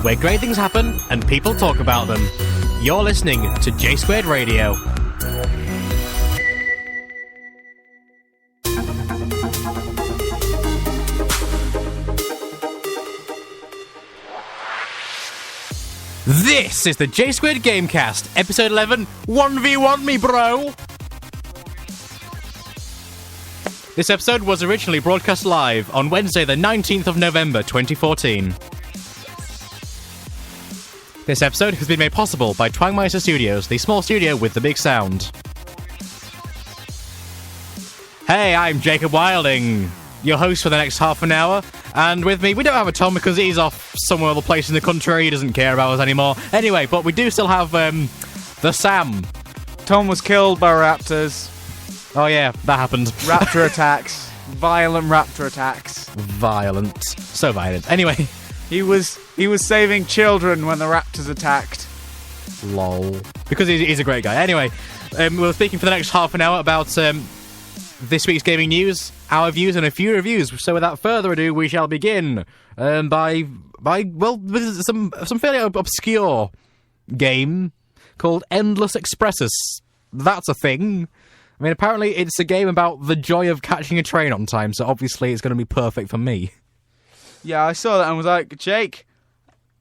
where great things happen and people talk about them. You're listening to J Squared Radio. This is the J Squared Gamecast, episode 11, 1v1 me, bro! This episode was originally broadcast live on Wednesday the 19th of November 2014. This episode has been made possible by Twangmeister Studios, the small studio with the big sound. Hey, I'm Jacob Wilding, your host for the next half an hour, and with me, we don't have a Tom because he's off somewhere other place in the country, he doesn't care about us anymore. Anyway, but we do still have, the Sam. Tom was killed by raptors. Oh yeah, that happened. Raptor attacks. Violent raptor attacks. Violent. So violent. Anyway. He was saving children when the raptors attacked. Lol. Because he's a great guy. Anyway, we're speaking for the next half an hour about this week's gaming news, our views, and a few reviews. So without further ado, we shall begin with some fairly obscure game called Endless Espressus. That's a thing. I mean, apparently it's a game about the joy of catching a train on time, so obviously it's going to be perfect for me. Yeah, I saw that and was like, Jake,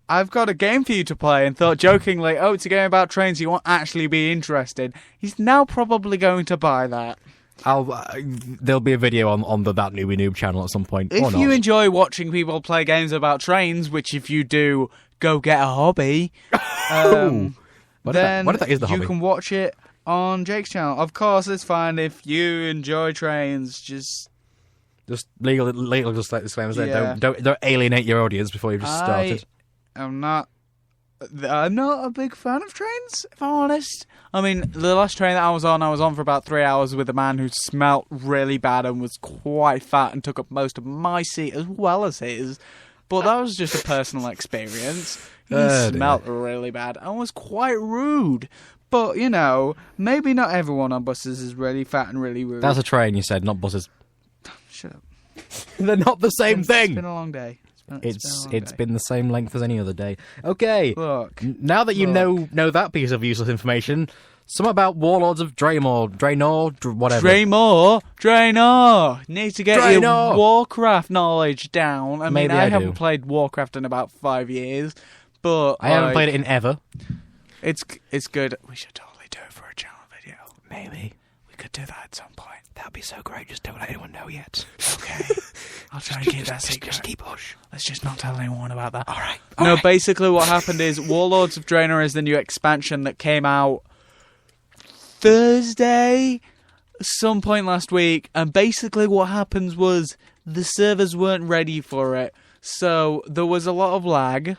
I've got a game for you to play, and thought jokingly, oh, it's a game about trains, you won't actually be interested. He's now probably going to buy that. There'll be a video on the That Newbie Noob channel at some point. If you enjoy watching people play games about trains, which if you do, go get a hobby, then what if that is the hobby? You can watch it on Jake's channel. Of course, it's fine if you enjoy trains, just legal disclaimers there. Yeah. Don't alienate your audience before you've just started. I'm not a big fan of trains, if I'm honest. I mean, the last train that I was on for about 3 hours with a man who smelt really bad and was quite fat and took up most of my seat as well as his. But that was just a personal experience. He smelt really bad and was quite rude. But, you know, maybe not everyone on buses is really fat and really rude. That's a train, you said, not buses. Shut up. They're not the same thing. It's been a long day. It's been the same length as any other day. Okay. Look. Now that you know that piece of useless information, something about Warlords of Draenor, whatever. Draenor. Need to get your Warcraft knowledge down. I mean, I haven't played Warcraft in about 5 years, but I haven't played it in ever. It's good. We should totally do it for a channel video. Maybe. We could do that at some point. That'd be so great. Just don't let anyone know yet. Okay. I'll try and keep that secret. Just keep hush. Let's just not tell anyone about that. All right. Basically what happened is Warlords of Draenor is the new expansion that came out Thursday, some point last week. And basically what happens was the servers weren't ready for it. So there was a lot of lag.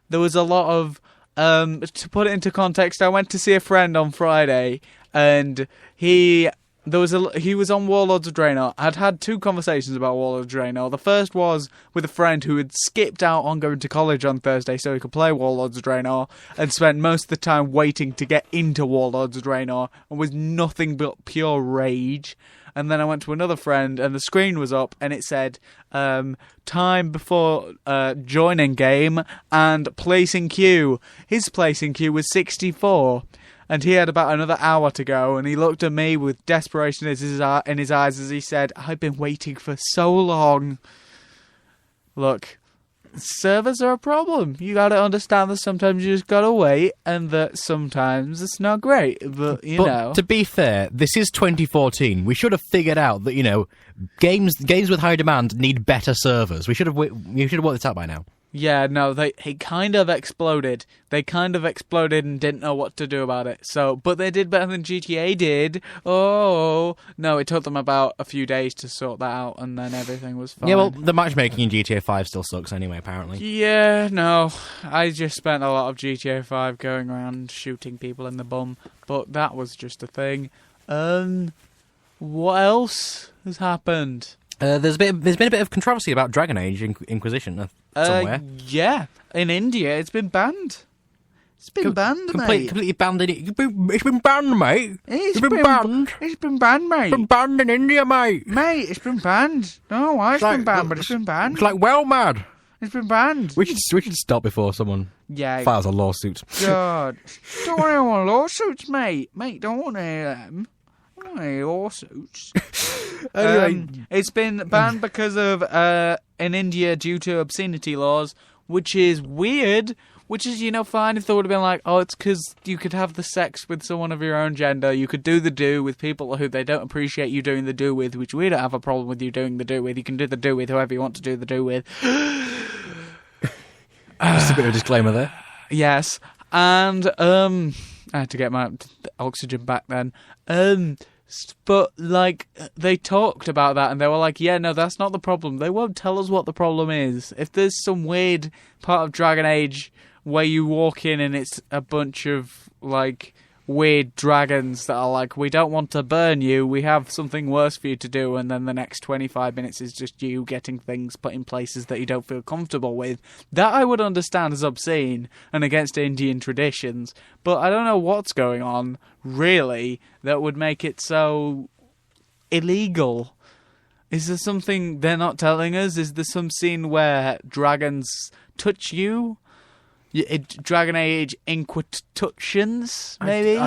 There was a lot of... to put it into context, I went to see a friend on Friday, and he was on Warlords of Draenor. I'd had 2 conversations about Warlords of Draenor. The first was with a friend who had skipped out on going to college on Thursday so he could play Warlords of Draenor, and spent most of the time waiting to get into Warlords of Draenor, and was nothing but pure rage. And then I went to another friend, and the screen was up, and it said, time before joining game, and placing queue. His placing queue was 64, and he had about another hour to go, and he looked at me with desperation in his eyes as he said, I've been waiting for so long. Look, servers are a problem. You gotta understand that sometimes you just gotta wait, and that sometimes it's not great. But you know, to be fair, this is 2014. We should have figured out that games with high demand need better servers. We should have worked this out by now. Yeah, no, it kind of exploded. They kind of exploded and didn't know what to do about it. But they did better than GTA did. Oh, no, it took them about a few days to sort that out, and then everything was fine. Yeah, well, the matchmaking in GTA 5 still sucks anyway, apparently. Yeah, no, I just spent a lot of GTA 5 going around shooting people in the bum, but that was just a thing. What else has happened? There's been a bit of controversy about Dragon Age Inquisition somewhere. Yeah, in India it's been banned. It's been banned, mate. Completely banned in it. It's been banned, mate. It's been banned. It's been banned, mate. It's been banned in India, mate. Mate, it's been banned. Don't know why it's been banned, but it's been banned. It's like well mad. It's been banned. We should stop before someone files a lawsuit. God. Don't want any more lawsuits, mate. Mate, don't want any of them. I don't want any lawsuits. Anyway. It's been banned because of in India due to obscenity laws, which is weird. Which is, fine if they would have been like, oh, it's because you could have the sex with someone of your own gender. You could do the do with people who they don't appreciate you doing the do with, which we don't have a problem with you doing the do with. You can do the do with whoever you want to do the do with. Just a bit of a disclaimer there. Yes. And I had to get my oxygen back then. But, they talked about that and they were like, yeah, no, that's not the problem. They won't tell us what the problem is. If there's some weird part of Dragon Age where you walk in and it's a bunch of, weird dragons that are like, we don't want to burn you, we have something worse for you to do, and then the next 25 minutes is just you getting things put in places that you don't feel comfortable with. That I would understand as obscene and against Indian traditions, but I don't know what's going on, really, that would make it so illegal. Is there something they're not telling us? Is there some scene where dragons touch you? Dragon Age Inquisitions, maybe?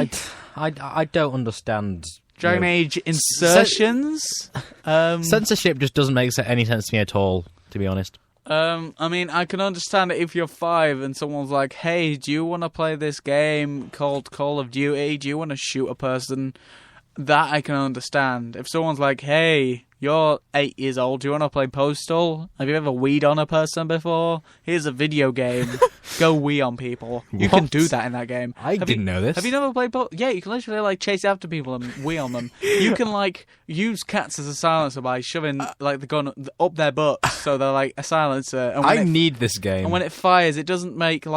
I don't understand. Dragon Age insertions? Censorship just doesn't make any sense to me at all, to be honest. I mean, I can understand it if you're 5 and someone's like, hey, do you want to play this game called Call of Duty? Do you want to shoot a person? That I can understand. If someone's like, hey, you're 8 years old, do you want to play Postal? Have you ever weed on a person before? Here's a video game. Go wee on people. You can do that in that game. I didn't know this. Have you never played Postal? Yeah, you can literally, chase after people and wee on them. You can, use cats as a silencer by shoving, the gun up their butts, so they're, a silencer. And I need this game. And when it fires, it doesn't make,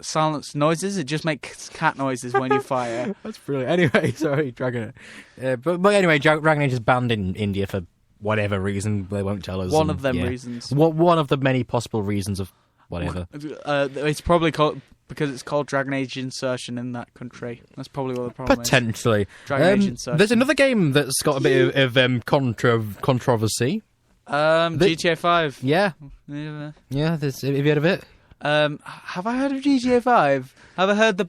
silence noises, it just makes cat noises when you fire. That's brilliant. Anyway, sorry, Dragon Age. But anyway, Dragon Age is banned in India for whatever reason. They won't tell us. One of them reasons. One of the many possible reasons of whatever. It's probably called because it's called Dragon Age Insertion in that country. That's probably what the problem Potentially. is. Dragon Age Insertion. There's another game that's got a bit of controversy. GTA 5. Yeah. Yeah. Yeah. Have you heard of it? Have I heard of GTA 5? Have I heard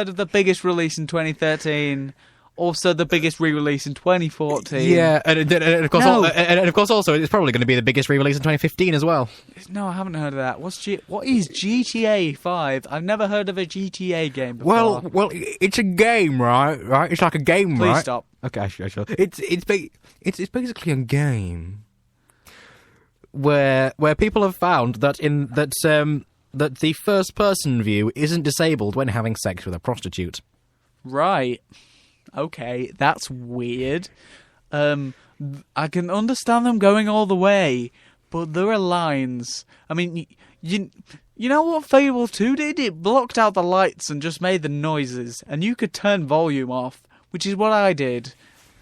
of the biggest release in 2013? Also, the biggest re-release in 2014. Yeah, and of course, No. and of course, also it's probably going to be the biggest re-release in 2015 as well. No, I haven't heard of that. What is GTA 5? I've never heard of a GTA game before. Well, it's a game, right? Right, it's like a game, Please right? stop. Okay, sure. It's basically a game where people have found that that the first person view isn't disabled when having sex with a prostitute. Right. Okay, that's weird. I can understand them going all the way, but there are lines. I mean, you know what Fable 2 did? It blocked out the lights and just made the noises, and you could turn volume off, which is what I did.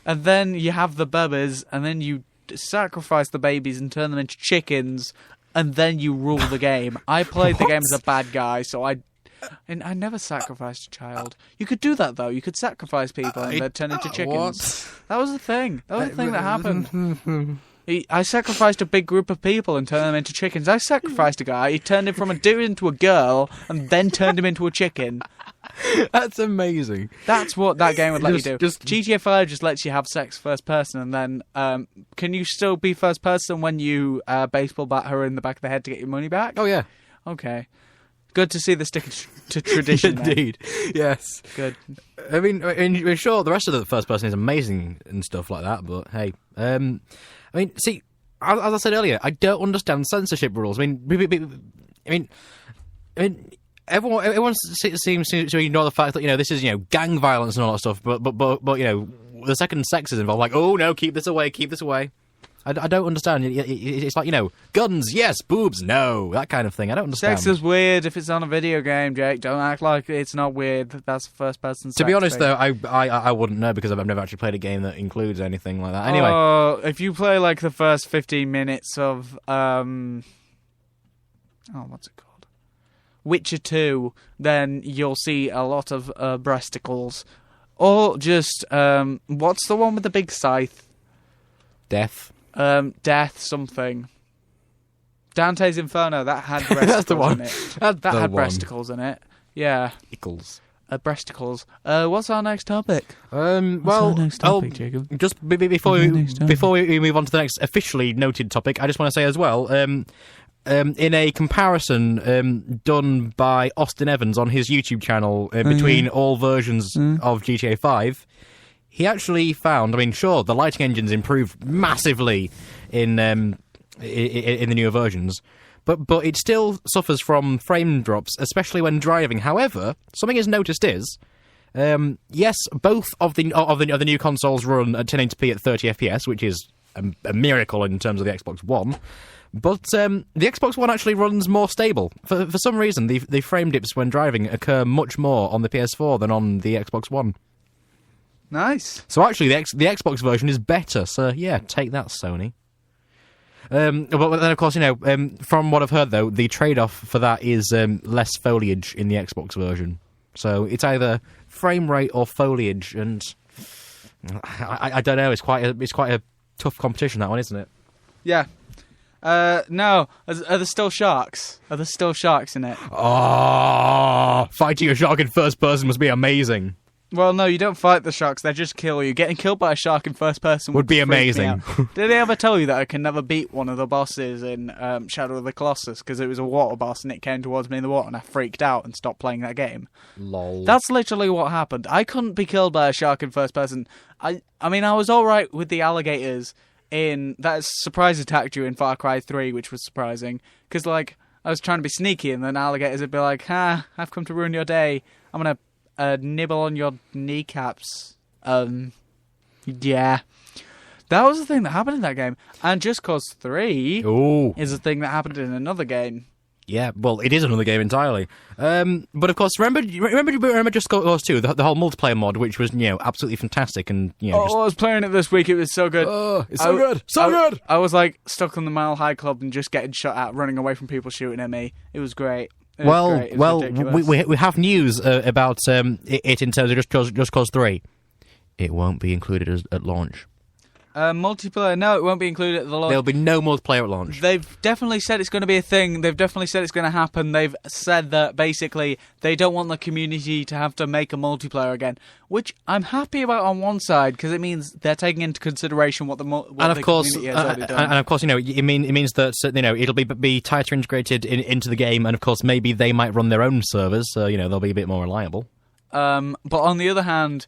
And then you have the babies, and then you sacrifice the babies and turn them into chickens, and then you rule the game. I played the game as a bad guy, so I never sacrificed a child. You could do that, though. You could sacrifice people and they'd turn into chickens. What? That was the thing. That was the thing that happened. I sacrificed a big group of people and turned them into chickens. I sacrificed a guy. He turned him from a dude into a girl and then turned him into a chicken. That's amazing. That's what that game would let you do. GTA 5 just lets you have sex first person, and then can you still be first person when you baseball bat her in the back of the head to get your money back? Oh, yeah. Okay. Good to see the stick to tradition. Indeed, yes. Good. I mean, sure, the rest of the first person is amazing and stuff like that, but hey. I mean, see, as I said earlier, I don't understand censorship rules. I mean, everyone seems to ignore the fact that, this is, gang violence and all that stuff, but the second sex is involved, like, oh, no, keep this away. I don't understand. It's like, guns, yes, boobs, no, that kind of thing. I don't understand. Sex is weird if it's on a video game, Jake. Don't act like it's not weird. That's first person sex. To be honest, thing. though, I wouldn't know because I've never actually played a game that includes anything like that. Anyway. If you play, the first 15 minutes of, what's it called? Witcher 2, then you'll see a lot of breasticles. Or just, what's the one with the big scythe? Death. Death something. Dante's Inferno, that had breasticles That's the one. in it. That's That the had one. breasticles in it. Yeah. Ickles. Breasticles. What's our next topic? Well, next topic, Jacob? just before we move on to the next officially noted topic, I just want to say as well, in a comparison done by Austin Evans on his YouTube channel between all versions of GTA 5, he actually found, I mean, sure, the lighting engine's improved massively in the newer versions, but it still suffers from frame drops, especially when driving. However, something he's noticed is, yes, both of the new consoles run at 1080p at 30 FPS, which is a miracle in terms of the Xbox One. But the Xbox One actually runs more stable. For some reason, the frame dips when driving occur much more on the PS4 than on the Xbox One. Nice. So actually, the Xbox version is better. So yeah, take that, Sony. But then, of course, from what I've heard, though, the trade-off for that is less foliage in the Xbox version. So it's either frame rate or foliage, and I don't know. It's quite a tough competition, that one, isn't it? Yeah. No. Are there still sharks? Are there still sharks in it? Oh, fighting a shark in first person must be amazing. Well, no, you don't fight the sharks, they just kill you. Getting killed by a shark in first person Would be freak me amazing. out. Did they ever tell you that I can never beat one of the bosses in Shadow of the Colossus because it was a water boss and it came towards me in the water and I freaked out and stopped playing that game? Lol. That's literally what happened. I couldn't be killed by a shark in first person. I mean, I was alright with the alligators in that surprise attacked you in Far Cry 3, which was surprising. Because, like, I was trying to be sneaky and then alligators would be like, I've come to ruin your day. I'm going to nibble on your kneecaps. Yeah. That was the thing that happened in that game. And Just Cause 3 Ooh. is a thing that happened in another game. Yeah, well, it is another game entirely. But of course, remember Just Cause 2, the whole multiplayer mod, which was absolutely fantastic, and I was playing it this week. It was so good. It's so good, so good. I was like stuck on the Mile High Club and just getting shot at, running away from people shooting at me. It was great. Well, ridiculous. we have news about it in terms of Just Cause 3. It won't be included at launch. Multiplayer, no, it won't be included at the launch. There'll be no multiplayer at launch. They've definitely said it's going to be a thing. They've definitely said it's going to happen. They've said that basically they don't want the community to have to make a multiplayer again, which I'm happy about on one side because it means they're taking into consideration what the community has already done. And of course, it means that it'll be tighter integrated into the game, and of course, maybe they might run their own servers, so they'll be a bit more reliable. But on the other hand,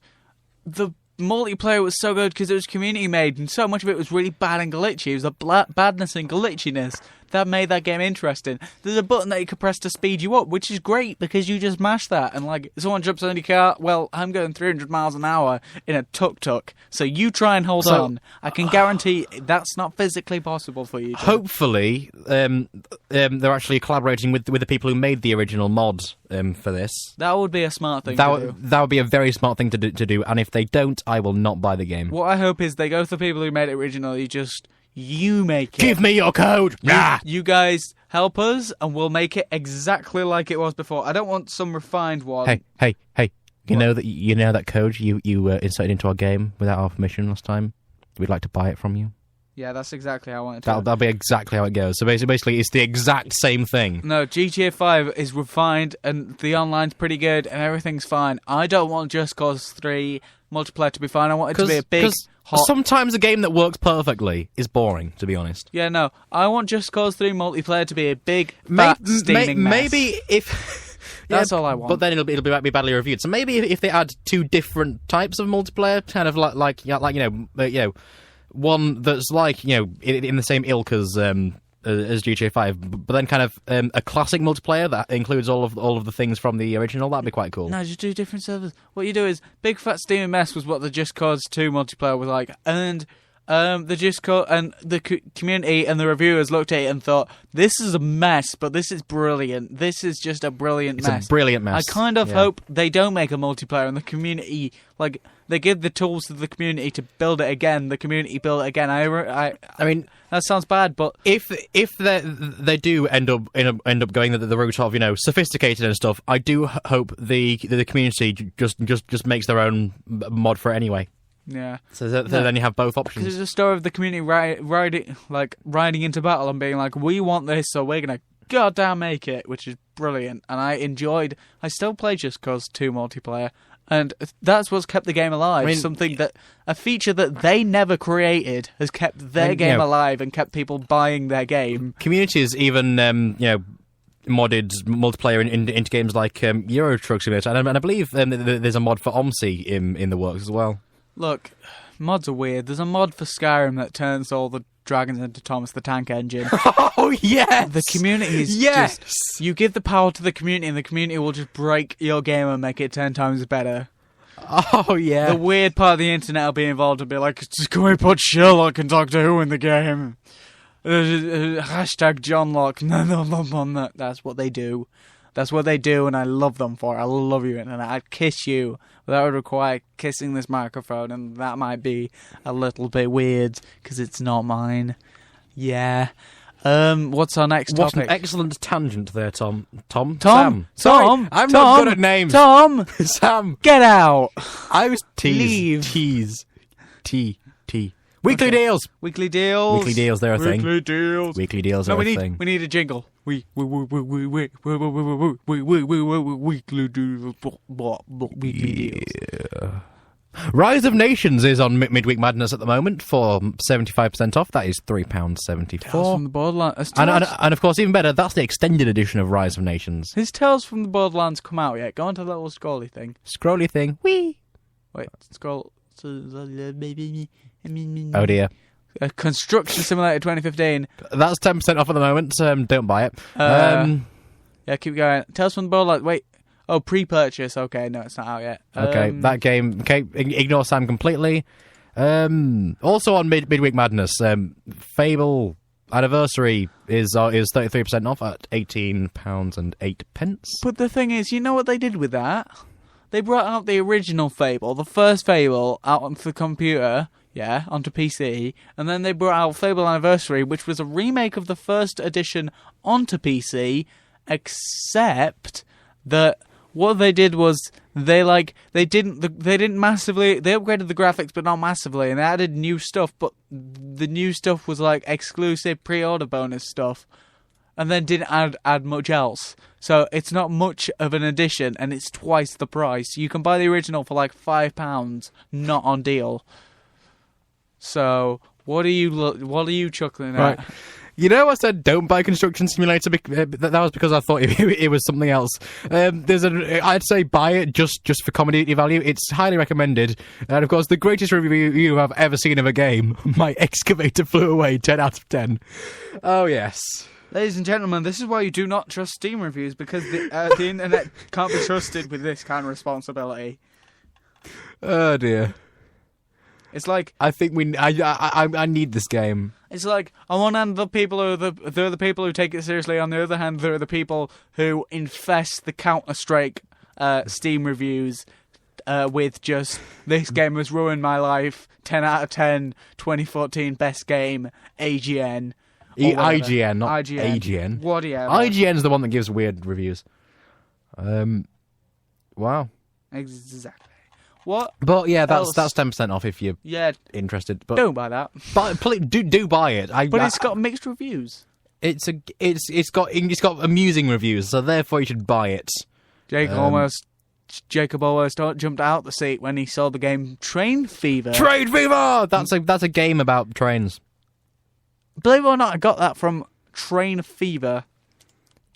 the multiplayer was so good because it was community made and so much of it was really bad and glitchy. It was the badness and glitchiness that made that game interesting. There's a button that you can press to speed you up, which is great because you just mash that and like someone jumps on your car, well, I'm going 300 miles an hour in a tuk-tuk, so you try and hold on. I can guarantee that's not physically possible for you. Hopefully they're actually collaborating with the people who made the original mod for this. That would be a smart thing to do. That would be a very smart thing to do, and if they don't, I will not buy the game. What I hope is they go for the people who made it originally, you make it. Give me your code! You guys help us, and we'll make it exactly like it was before. I don't want some refined one. Hey! You know that code you inserted into our game without our permission last time? We'd like to buy it from you. Yeah, that's exactly how I want it to. That'll be exactly how it goes. So basically, it's the exact same thing. No, GTA 5 is refined, and the online's pretty good, and everything's fine. I don't want Just Cause 3 multiplayer to be fine. I want it to be a big, hot... Sometimes a game that works perfectly is boring, to be honest. Yeah, no. I want Just Cause 3 multiplayer to be a big, fat, steaming mess. Maybe if... That's all I want. But then it'll be badly reviewed. So maybe if they add two different types of multiplayer, kind of like one that's like in the same ilk as GTA 5, but then kind of a classic multiplayer that includes all of the things from the original. That'd be quite cool. No, just do different servers. What you do is big fat steaming mess was what the Just Cause 2 multiplayer was like, and the Just Cause and the community and the reviewers looked at it and thought, this is a mess, but this is brilliant. This is just a brilliant mess. It's a brilliant mess. I kind of hope they don't make a multiplayer and the community, like, they give the tools to the community to build it again. The community build it again. I mean, that sounds bad, but if they do end up going the route of sophisticated and stuff, I do hope the community just makes their own mod for it anyway. Yeah. So then you have both Because options. it's a story of the community riding into battle and being like, we want this, so we're going to goddamn make it, which is brilliant. And I still play Just Cause 2 multiplayer, and that's what's kept the game alive. A feature that they never created has kept their game alive and kept people buying their game. Communities even, modded multiplayer into games like Euro Truck Simulator, and I believe there's a mod for OMSI in the works as well. Look, mods are weird. There's a mod for Skyrim that turns all the dragons into Thomas the Tank Engine. Oh, yes! The community is just... You give the power to the community, and the community will just break your game and make it 10 times better. Oh, yeah. The weird part of the internet will be involved and be like, can we put Sherlock and Doctor Who in the game? Hashtag John Locke. No. That's what they do. That's what they do, and I love them for it. I love you, and I'd kiss you. But that would require kissing this microphone, and that might be a little bit weird, because it's not mine. Yeah. What's our next topic? What an excellent tangent there, Tom. Sam. Sorry, Tom. I'm Tom. not good at names. Tom. Sam. Get out. I was Leave. T. Weekly deals. Weekly deals. Weekly deals, they're a thing. Weekly deals. Weekly deals are a thing. We need a jingle. Weekly deals. Rise of Nations is on Midweek Madness at the moment for 75% off. That is £3.74. Tales from the Borderlands. And of course, even better, that's the extended edition of Rise of Nations. Has Tales from the Borderlands come out yet? Go on to that little scrolly thing. Scrolly thing. Whee! Wait, scroll. Oh dear. Construction Simulator 2015. That's 10% off at the moment. Don't buy it. Yeah, keep going. Tales from the Borderlands. Wait. Oh, pre-purchase. Okay, no, it's not out yet. Okay, that game. Okay, ignore Sam completely. Also on Midweek Madness, Fable Anniversary is 33% off at £18.08. But the thing is, you know what they did with that? They brought out the original Fable, the first Fable, out onto the computer, onto PC, and then they brought out Fable Anniversary, which was a remake of the first edition onto PC, except that what they did was they didn't massively, they upgraded the graphics but not massively, and they added new stuff, but the new stuff was like exclusive pre-order bonus stuff, and then didn't add much else. So it's not much of an addition, and it's twice the price. You can buy the original for like £5, not on deal. So what are you chuckling at? Right. You know, I said don't buy Construction Simulator. That was because I thought it was something else. I'd say buy it just for comedy value. It's highly recommended. And of course, the greatest review you have ever seen of a game. My excavator flew away. 10 out of 10. Oh yes. Ladies and gentlemen, this is why you do not trust Steam reviews, because the internet can't be trusted with this kind of responsibility. Oh dear. It's like I think I need this game. It's like on one hand, they're the people who take it seriously. On the other hand, there are the people who infest the Counter-Strike Steam reviews with just this game has ruined my life. 10 out of 10. 2014 best game. AGN. IGN, not IGN. AGN. Whatever. IGN's the one that gives weird reviews. Wow. Exactly. What? But yeah, that's 10% off if you're interested. But don't buy that. But please, do buy it. But it's got mixed reviews. It's got amusing reviews, so therefore you should buy it. Jacob almost jumped out the seat when he saw the game Train Fever. Train Fever. That's a game about trains. Believe it or not, I got that from Train Fever.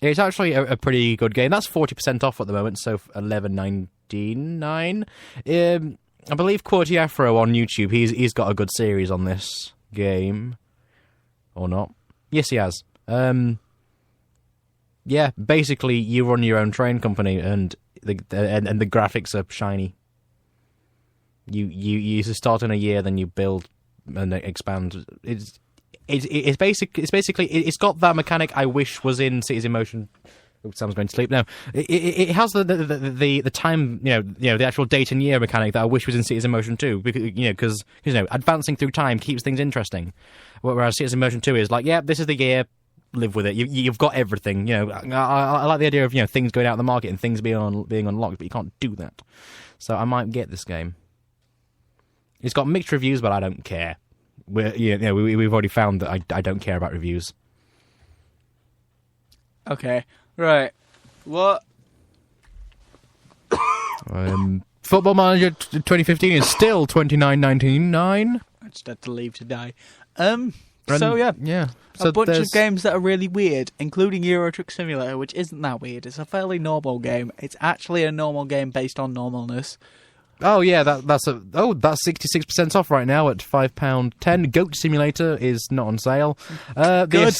It's actually a pretty good game. That's 40% off at the moment, so $11.99. I believe Quartiafro on YouTube, he's got a good series on this game. Or not. Yes, he has. Yeah, basically you run your own train company and the graphics are shiny. You start in a year, then you build and expand. It's got that mechanic I wish was in Cities in Motion. Oh, Sam's going to sleep now. It has the time, the actual date and year mechanic that I wish was in Cities in Motion 2, because advancing through time keeps things interesting. Whereas Cities in Motion 2 is like, yeah, this is the year, live with it. You've got everything. I like the idea of things going out of the market and things being unlocked, but you can't do that. So I might get this game. It's got mixed reviews, but I don't care. We've already found that I don't care about reviews. Okay, right. What? Football Manager 2015 is still $29.99. I just had to leave to die. So yeah. A bunch of games that are really weird, including Euro Truck Simulator, which isn't that weird. It's a fairly normal game. It's actually a normal game based on normalness. Oh yeah, that's 66% off right now at £5.10. Goat Simulator is not on sale. Good.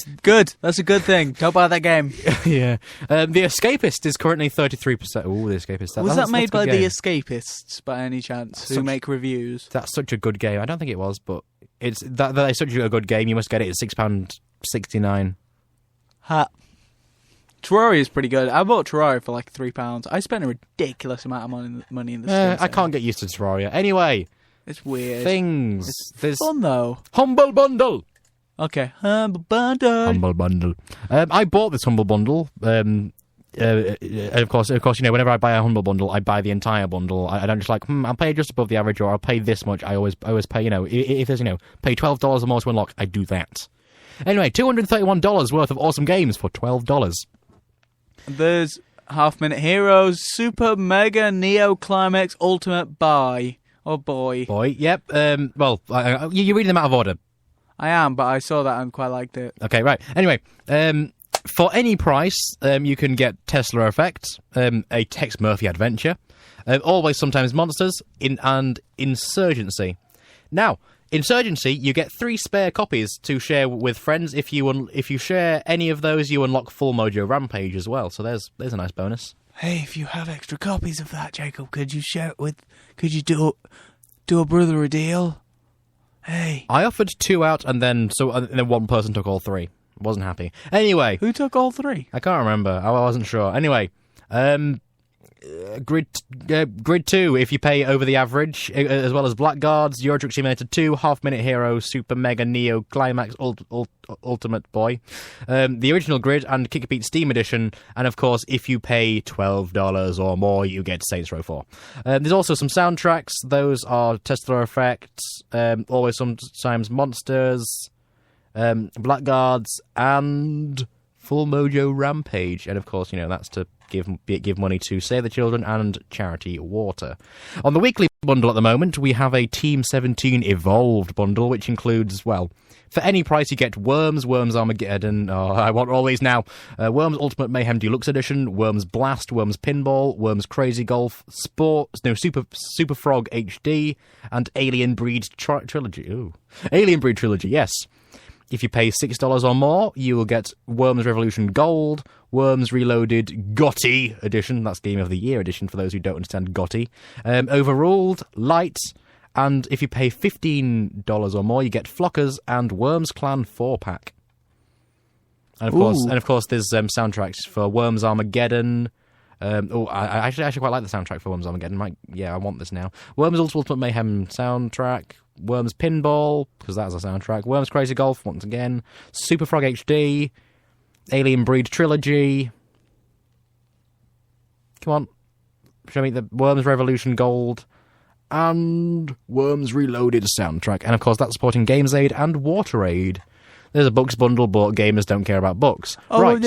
That's a good thing. Don't buy that game. Yeah. The Escapist is currently 33%. Oh, The Escapist. Was that made by The Escapists by any chance? Who make reviews? That's such a good game. I don't think it was, but it's that is such a good game. You must get it at £6.69. Ha. Terraria is pretty good. I bought Terraria for like £3. I spent a ridiculous amount of money in the store. I can't get used to Terraria. Anyway, it's weird. Things. It's fun though. Humble Bundle. Okay, Humble Bundle. I bought this Humble Bundle. Of course, whenever I buy a Humble Bundle, I buy the entire bundle. I don't just like, I'll pay just above the average, or I'll pay this much. I always pay, if there's, pay $12 or more to unlock, I do that. Anyway, $231 worth of awesome games for $12. There's Half Minute Heroes, Super Mega Neo Climax Ultimate Boy. Yep. You're reading them out of order. I am, but I saw that and quite liked it. Okay, right. Anyway, for any price, you can get Tesla Effect, a Tex Murphy adventure, Always Sometimes Monsters, and Insurgency. Now, Insurgency, you get 3 spare copies to share with friends. If you share any of those, you unlock Full Mojo Rampage as well. So there's a nice bonus. Hey, if you have extra copies of that, Jacob, could you share it with? Could you do a brother a deal? Hey, I offered 2 out, and then one person took all 3. Wasn't happy. Anyway, who took all 3? I can't remember. I wasn't sure. Anyway, Grid 2, if you pay over the average, as well as Blackguards, Euro Truck Simulator 2, Half Minute Hero, Super Mega Neo Climax Ultimate Boy, the original Grid, and Kickbeat Steam Edition, and of course, if you pay $12 or more, you get Saints Row 4. There's also some soundtracks. Those are Tesla Effect, Always Sometimes Monsters, Blackguards, and Full Mojo Rampage, and of course, that's to give money to Save the Children and Charity Water. On the weekly bundle at the moment, we have a Team 17 Evolved bundle, which includes, for any price you get Worms Armageddon, I want all these now, Worms Ultimate Mayhem Deluxe Edition, Worms Blast, Worms Pinball, Worms Crazy Golf, Super Frog HD, and Alien Breed Trilogy. Ooh. Alien Breed Trilogy, yes. If you pay $6 or more, you will get Worms Revolution Gold, Worms Reloaded GOTY Edition, that's Game of the Year Edition for those who don't understand GOTY, Overruled, Light, and if you pay $15 or more, you get Flockers and Worms Clan 4-pack. And of course, there's soundtracks for Worms Armageddon. I actually quite like the soundtrack for Worms Armageddon. I want this now. Worms Ultimate Mayhem soundtrack. Worms Pinball, because that's a soundtrack. Worms Crazy Golf, once again. Super Frog HD. Alien Breed Trilogy. Come on. Show me the Worms Revolution Gold. And Worms Reloaded soundtrack. And of course, that's supporting Games Aid and Water Aid. There's a books bundle, but gamers don't care about books. Oh, right.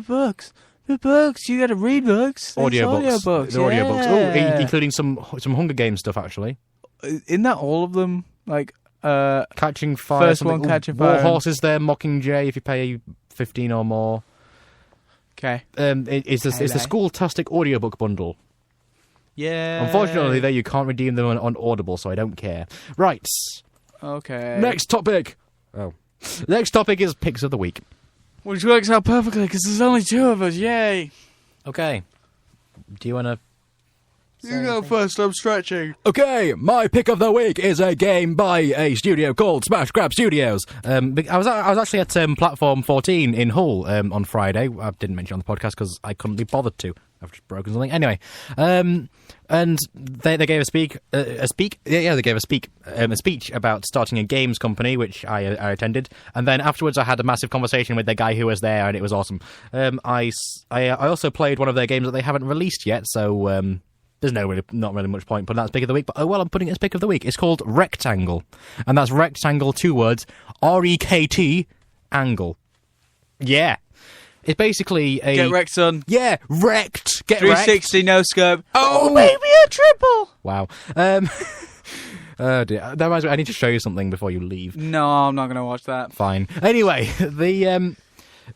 Books. The books, you gotta read books. Audiobooks. Yeah. Oh, including some Hunger Games stuff, actually. Isn't that all of them? Like, Catching Fire. First one, Catching Fire. War Horses there, Mockingjay, if you pay 15 or more. Okay. It's the School-tastic audiobook bundle. Yeah. Unfortunately, though, you can't redeem them on Audible, so I don't care. Right. Okay. Next topic. Next topic is Picks of the Week. Which works out perfectly, because there's only 2 of us. Yay. Okay. Do you want to... You go first, I'm stretching. Okay, my pick of the week is a game by a studio called Smash Grab Studios. I was actually at Platform 14 in Hull on Friday. I didn't mention it on the podcast because I couldn't be bothered to. I've just broken something. Anyway, and they gave a speech about starting a games company, which I attended, and then afterwards I had a massive conversation with the guy who was there, and it was awesome. I also played one of their games that they haven't released yet, so There's not really much point putting that as pick of the week, but oh well, I'm putting it as pick of the week. It's called Rectangle, and that's Rectangle, 2 words, REKT, angle. Yeah. It's basically a... Get wrecked, son. Yeah, wrecked. Get 360, wrecked. no scope. Oh, maybe a triple. Wow. Oh dear. That reminds me, I need to show you something before you leave. No, I'm not going to watch that. Fine. Anyway, the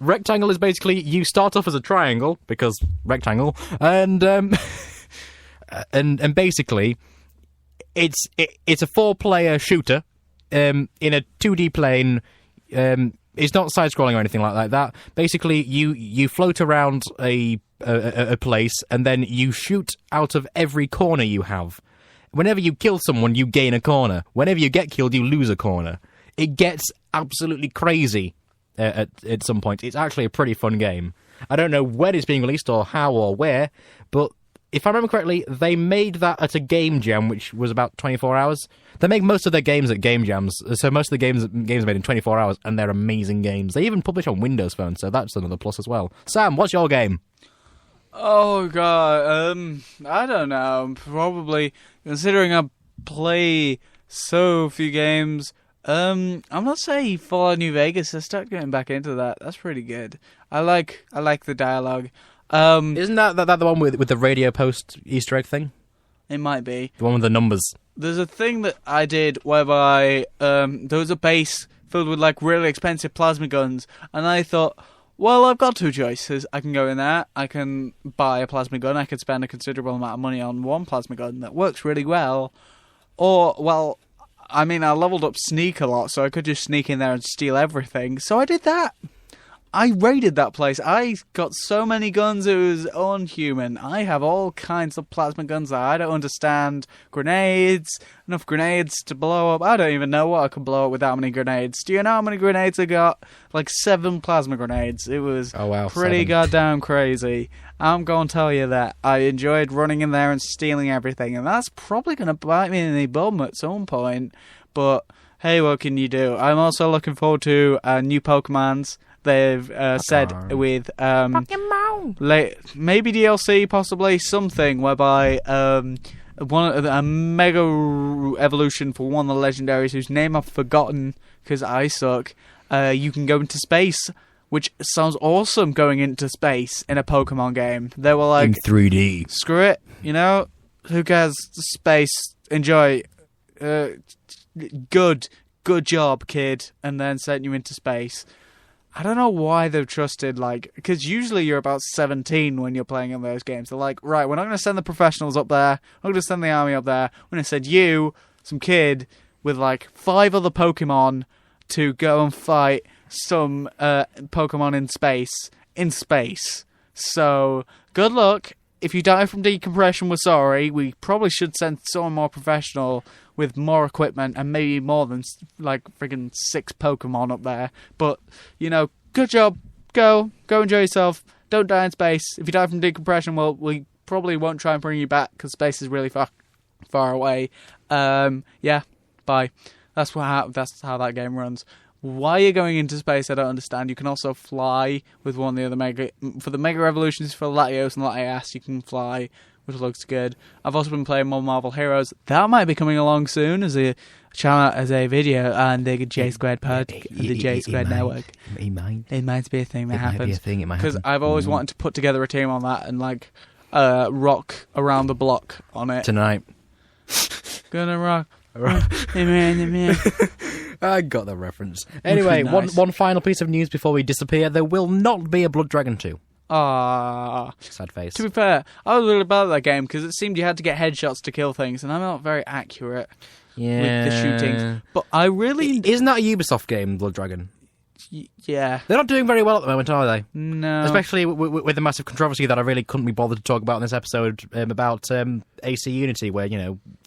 rectangle is basically you start off as a triangle because rectangle, and basically it's a 4-player shooter in a 2D plane. It's not side-scrolling or anything like that. Basically, you float around a place and then you shoot out of every corner you have. Whenever you kill someone, you gain a corner. Whenever you get killed, you lose a corner. It gets absolutely crazy at some point. It's actually a pretty fun game. I don't know when it's being released or how or where, but if I remember correctly, they made that at a game jam, which was about 24 hours. They make most of their games at game jams, so most of the games are made in 24 hours, and they're amazing games. They even publish on Windows Phone, so that's another plus as well. Sam, what's your game? Oh god, I don't know. Probably, considering I play so few games, I'm not saying Fallout New Vegas. I start getting back into that. That's pretty good. I like the dialogue. Isn't that the one with the radio post Easter egg thing? It might be the one with the numbers. There's a thing that I did whereby there was a base filled with like really expensive plasma guns, and I thought, well, I've got 2 choices. I can go in there, I can buy a plasma gun, I could spend a considerable amount of money on one plasma gun that works really well, or, well, I mean, I leveled up sneak a lot, so I could just sneak in there and steal everything, so I did that. I raided that place. I got so many guns, it was unhuman. I have all kinds of plasma guns that I don't understand. Grenades, enough grenades to blow up. I don't even know what I could blow up with that many grenades. Do you know how many grenades I got? Like 7 plasma grenades. It was pretty 7. goddamn crazy. I'm going to tell you that. I enjoyed running in there and stealing everything, and that's probably going to bite me in the bum at some point. But hey, what can you do? I'm also looking forward to new Pokemons. They've said with maybe DLC, possibly something whereby a mega evolution for one of the legendaries whose name I've forgotten because I suck. You can go into space, which sounds awesome. Going into space in a Pokemon game, they were like in 3D. Screw it, you know, who cares? Space, enjoy. Good job, kid, and then sent you into space. I don't know why they've trusted, because usually you're about 17 when you're playing in those games. They're like, right, we're not going to send the professionals up there. We're not going to send the army up there. We're going to send you, some kid, with 5 other Pokemon to go and fight some Pokemon in space. So, good luck. If you die from decompression, we're sorry. We probably should send someone more professional with more equipment and maybe more than friggin' 6 Pokemon up there. But, good job. Go enjoy yourself. Don't die in space. If you die from decompression, well, we probably won't try and bring you back because space is really far away. Yeah, bye. That's how that game runs. Why you're going into space, I don't understand. You can also fly with one of the other for the Mega Evolutions for Latios and Latias, you can fly, which looks good. I've also been playing more Marvel Heroes. That might be coming along soon as a channel, as a video on the J Squared Pod, the J Squared Network. It might be a thing that happens. Because I've always wanted to put together a team on that and rock around the block on it. Tonight. Gonna rock. I got the reference. Anyway, nice. one final piece of news before we disappear. There will not be a Blood Dragon 2. Ah, sad face. To be fair, I was a little bad at that game because it seemed you had to get headshots to kill things, and I'm not very accurate with the shooting. But I really... Isn't that a Ubisoft game, Blood Dragon? Yeah. They're not doing very well at the moment, are they? No. Especially with the massive controversy that I really couldn't be bothered to talk about in this episode about AC Unity, where,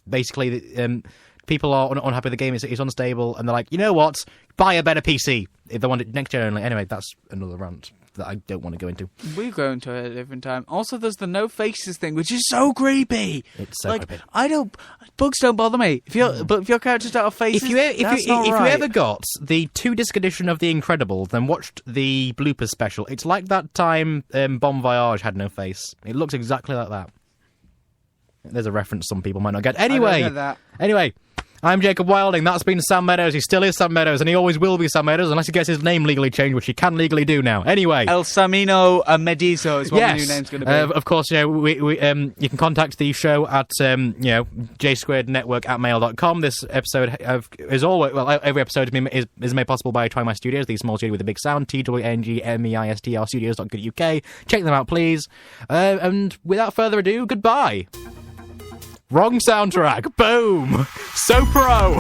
basically... people are unhappy with the game, it's unstable, and they're like, you know what? Buy a better PC if they want it next gen only. Anyway, that's another rant that I don't want to go into. We'll go into it at a different time. Also, there's the no faces thing, which is so creepy. It's so creepy. Bugs don't bother me. But if your characters don't have faces, if you ever got the 2-disc edition of The Incredibles, then watched the bloopers special, it's like that time Bon Voyage had no face. It looks exactly like that. There's a reference some people might not get. I don't Anyway, get that. anyway, I'm Jacob Wilding. That's been Sam Meadows. He still is Sam Meadows, and he always will be Sam Meadows unless he gets his name legally changed, which he can legally do now. Anyway, El Samino Medizo is what the new name's going to be. Of course, we you can contact the show at jsquarednetwork@mail.com. This episode is always every episode is made possible by Try My Studios, the small studio with the big sound. TWNGMEISTR Studios.co.uk. Check them out, please. And without further ado, goodbye. Wrong soundtrack. Boom. So pro.